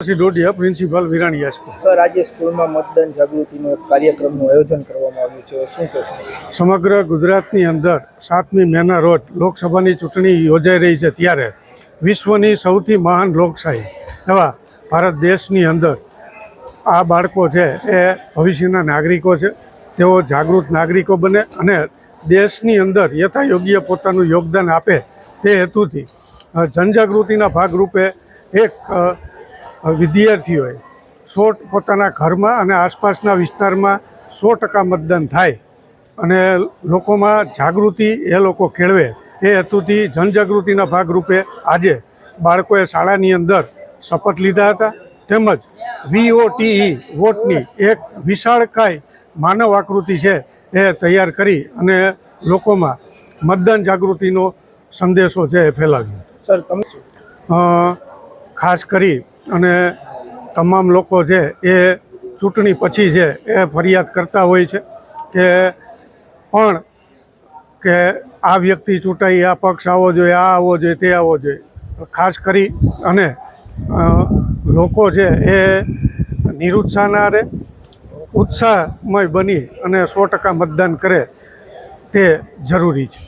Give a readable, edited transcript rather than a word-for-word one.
Kunwar Singh Dodiya, principal Virani school. Sir, આજે સ્કૂલમાં મતદાન જાગૃતિનો એક કાર્યક્રમનું આયોજન કરવામાં આવ્યું છે, શું કહેશો? સમગ્ર ગુજરાતની અંદર 7મી મેના રોજ લોકસભાની ચૂંટણી યોજાઈ રહી છે, ત્યારે વિશ્વની સૌથી મહાન લોકશાહી એવા ભારત દેશની અંદર આ બાળકો છે એ ભવિષ્યના નાગરિકો છે. તેઓ જાગૃત નાગરિકો બને અને દેશની અંદર યથાયોગ્ય પોતાનું યોગદાન આપે તે હેતુથી જનજાગૃતિના ભાગરૂપે એક વિદ્યાર્થીઓએ પોતાના ઘરમાં અને આસપાસના વિસ્તારમાં 100% મતદાન થાય અને લોકોમાં જાગૃતિ એ લોકો કેળવે એ હેતુથી જનજાગૃતિના ભાગરૂપે આજે બાળકોએ શાળાની અંદર શપથ લીધા હતા. તેમજ VOTE વોટની એક વિશાળકાય માનવ આકૃતિ છે એ તૈયાર કરી અને લોકોમાં મતદાન જાગૃતિનો સંદેશો છે એ ફેલાવ્યો. સર, તમે ખાસ કરી અને તમામ લોકો છે એ ચૂંટણી પછી છે એ ફરિયાદ કરતા હોય છે કે આ વ્યક્તિ ચૂંટાઈ, આ પક્ષ આવો જોઈએ, આ આવવો જોઈએ, તે આવવો જોઈએ. ખાસ કરી અને લોકો છે એ નિરુત્સાહ ના રહે, ઉત્સાહમય બની અને 100% મતદાન કરે તે જરૂરી છે.